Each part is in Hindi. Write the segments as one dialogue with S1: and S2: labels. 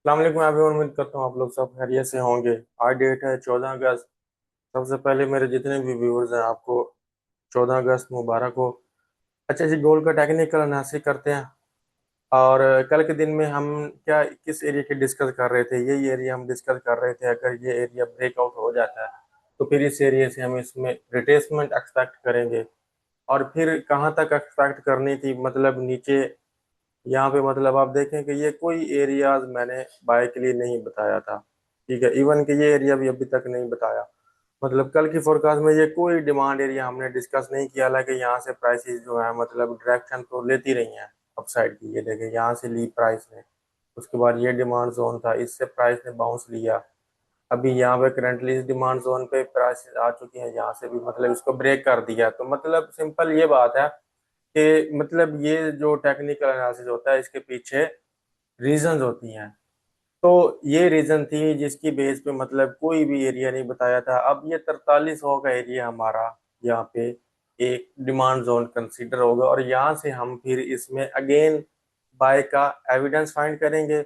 S1: अस्सलाम वालेकुम। मैं भी उम्मीद करता हूँ आप लोग सब खैरियत से होंगे। आज डेट है 14 अगस्त। सबसे पहले मेरे जितने भी व्यूअर्स हैं आपको 14 अगस्त मुबारक हो। अच्छा जी, गोल्ड का टेक्निकल एनालिसिस करते हैं। और कल के दिन में हम क्या किस एरिया की डिस्कस कर रहे थे, यही एरिया हम डिस्कस कर रहे थे। अगर ये एरिया ब्रेकआउट हो जाता है तो फिर इस एरिया से हम इसमें रिट्रेसमेंट एक्सपेक्ट करेंगे। और फिर कहाँ तक एक्सपेक्ट करनी थी, मतलब नीचे यहाँ पे, मतलब आप देखें कि ये कोई एरियाज मैंने बाय के लिए नहीं बताया था। ठीक है, इवन कि ये एरिया भी अभी तक नहीं बताया। मतलब कल की फोरकास्ट में ये कोई डिमांड एरिया हमने डिस्कस नहीं किया। हालांकि यहाँ से प्राइसेस जो है मतलब डायरेक्शन तो लेती रही हैं अपसाइड की। ये देखें, यहाँ से ली प्राइस ने, उसके बाद ये डिमांड जोन था, इससे प्राइस ने बाउंस लिया। अभी यहाँ पे करंटली इस डिमांड जोन पे प्राइसेस आ चुकी हैं, यहाँ से भी मतलब इसको ब्रेक कर दिया। तो मतलब सिंपल ये बात है कि मतलब ये जो टेक्निकल एनालिसिस होता है इसके पीछे रीजंस होती हैं। तो ये रीजन थी जिसकी बेस पे मतलब कोई भी एरिया नहीं बताया था। अब ये 4300 का एरिया हमारा यहाँ पे एक डिमांड जोन कंसीडर होगा, और यहाँ से हम फिर इसमें अगेन बाय का एविडेंस फाइंड करेंगे।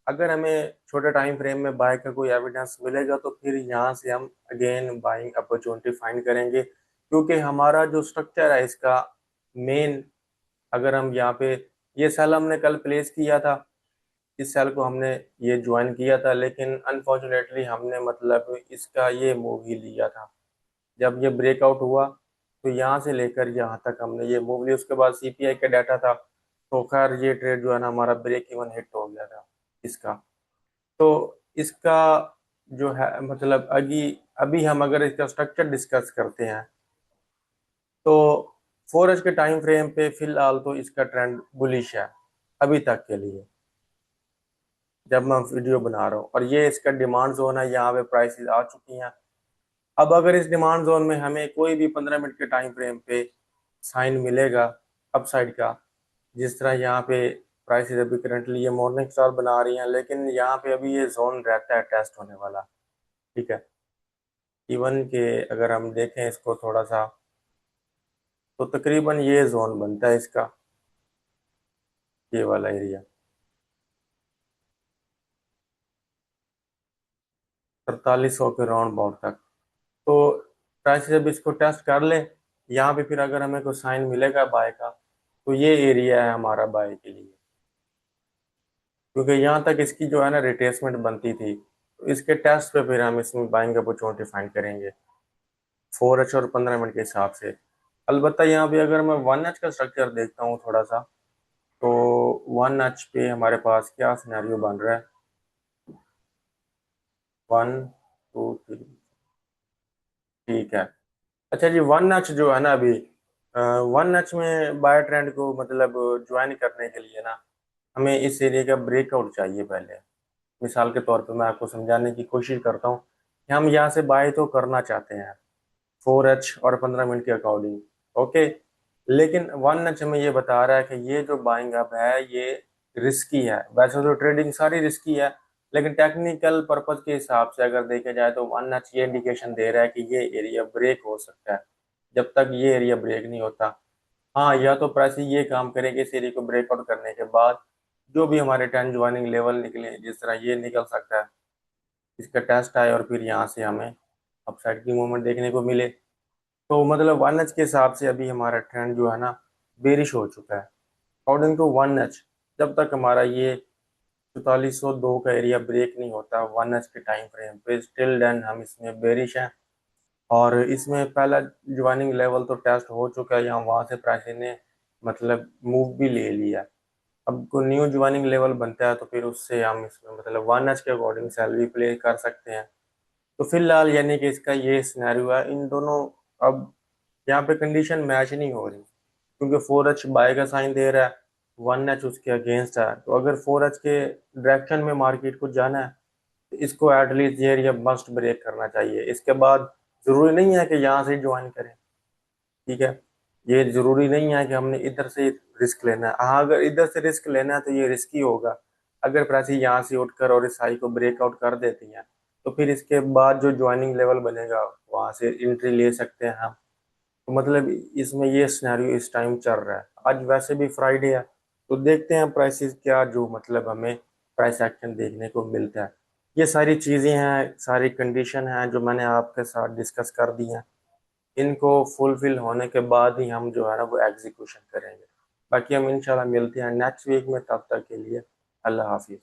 S1: अगर हमें छोटे टाइम फ्रेम में बाय का कोई एविडेंस मिलेगा तो फिर यहाँ से हम अगेन बाइंग अपॉर्चुनिटी फाइंड करेंगे, क्योंकि हमारा जो स्ट्रक्चर है इसका मेन, अगर हम यहाँ पे ये सेल हमने कल प्लेस किया था, इस सेल को हमने ये ज्वाइन किया था, लेकिन अनफॉर्चुनेटली हमने मतलब इसका ये मूव ही लिया था। जब ये ब्रेकआउट हुआ तो यहाँ से लेकर यहाँ तक हमने ये मूव लिया। उसके बाद सीपीआई का डाटा था, तो खैर ये ट्रेड जो है ना हमारा ब्रेक इवन हिट हो गया था इसका। तो इसका जो है मतलब अभी अभी हम अगर इसका स्ट्रक्चर डिस्कस करते हैं तो 4 के टाइम फ्रेम पे फिलहाल तो इसका ट्रेंड बुलिश है अभी तक के लिए, जब मैं वीडियो बना रहा हूँ। और ये इसका डिमांड जोन है, यहाँ पे प्राइसेस आ चुकी हैं। अब अगर इस डिमांड जोन में हमें कोई भी 15 मिनट के टाइम फ्रेम पे साइन मिलेगा अपसाइड का, जिस तरह यहाँ पे प्राइसेस अभी करंटली ये मॉर्निंग स्टार बना रही हैं, लेकिन यहाँ पे अभी ये जोन रहता है टेस्ट होने वाला। ठीक है, इवन के अगर हम देखें इसको थोड़ा सा, तो तकरीबन ये जोन बनता है इसका, ये वाला एरिया 4300 के राउंड अबाउट तक। तो प्राइस जब इसको टेस्ट कर ले, यहाँ पे फिर अगर हमें कोई साइन मिलेगा बाय का, तो ये एरिया है हमारा बाय के लिए, क्योंकि यहाँ तक इसकी जो है ना रिट्रेसमेंट बनती थी। तो इसके टेस्ट पे फिर हम इसमें बाइंग अपॉर्चुनिटी फाइंड करेंगे 4H और 15 मिनट के हिसाब से। अलबत्ता यहाँ पे अगर मैं 1H का स्ट्रक्चर देखता हूँ थोड़ा सा, तो 1H पे हमारे पास क्या सिनेरियो बन रहा है। 1 2 3, ठीक है। अच्छा जी, 1H जो है ना अभी, 1H में बाय ट्रेंड को मतलब ज्वाइन करने के लिए ना हमें इस एरिया का ब्रेकआउट चाहिए पहले। मिसाल के तौर पे मैं आपको समझाने की कोशिश करता हूँ कि हम यहाँ से बाय तो करना चाहते हैं 4H और 15 मिनट के अकॉर्डिंग, ओके। लेकिन 1H हमें ये बता रहा है कि ये जो बाइंग अप है ये रिस्की है। वैसे तो ट्रेडिंग सारी रिस्की है, लेकिन टेक्निकल पर्पज के हिसाब से अगर देखा जाए तो 1H ये इंडिकेशन दे रहा है कि ये एरिया ब्रेक हो सकता है। जब तक ये एरिया ब्रेक नहीं होता, हाँ, या तो प्राइस ये काम करेंगे इस एरिया को ब्रेकआउट करने के बाद जो भी हमारे 10 ज्वाइनिंग लेवल निकले, जिस तरह ये निकल सकता है, इसका टेस्ट आए और फिर यहाँ से हमें अपसाइड की मूवमेंट देखने को मिले। तो मतलब 1H के हिसाब से अभी हमारा ट्रेंड जो है ना बेरिश हो चुका है अकॉर्डिंग टू 1H। जब तक हमारा ये 4402 का एरिया ब्रेक नहीं होता 1H के टाइम फ्रेम पे, स्टिल देन हम इसमें बेरिश हैं। और इसमें पहला ज्वाइनिंग लेवल तो टेस्ट हो चुका है, यहाँ वहां से प्राइस ने मतलब मूव भी ले लिया। अब को न्यू ज्वाइनिंग लेवल बनता है तो फिर उससे हम इसमें मतलब 1H के अकॉर्डिंग सैलरी प्ले कर सकते हैं। तो फिलहाल यानी कि इसका ये सिनेरियो है इन दोनों। अब यहाँ पे कंडीशन मैच नहीं हो रही, क्योंकि 4H बाय का साइन दे रहा है, 1H उसके अगेंस्ट है। तो अगर 4H के डायरेक्शन में मार्केट को जाना है तो इसको एटलीस्ट ये एरिया मस्ट ब्रेक करना चाहिए। इसके बाद जरूरी नहीं है कि यहाँ से ज्वाइन करें। ठीक है, ये जरूरी नहीं है कि हमने इधर से रिस्क लेना है। हाँ, अगर इधर से रिस्क लेना है तो ये रिस्की होगा। अगर प्राइस यहाँ से उठकर और इस हाई को ब्रेकआउट कर देती है तो फिर इसके बाद जो ज्वाइनिंग लेवल बनेगा वहां से एंट्री ले सकते हैं हम। तो मतलब इसमें ये सिनेरियो इस टाइम चल रहा है। आज वैसे भी फ्राइडे है, तो देखते हैं प्राइसेस क्या जो मतलब हमें प्राइस एक्शन देखने को मिलता है। ये सारी चीज़ें हैं, सारी कंडीशन हैं जो मैंने आपके साथ डिस्कस कर दी हैं। इनको फुलफिल होने के बाद ही हम जो है ना वो एग्जीक्यूशन करेंगे। बाकी हम इंशाल्लाह मिलते हैं नेक्स्ट वीक में, तब तक के लिए अल्लाह हाफिज़।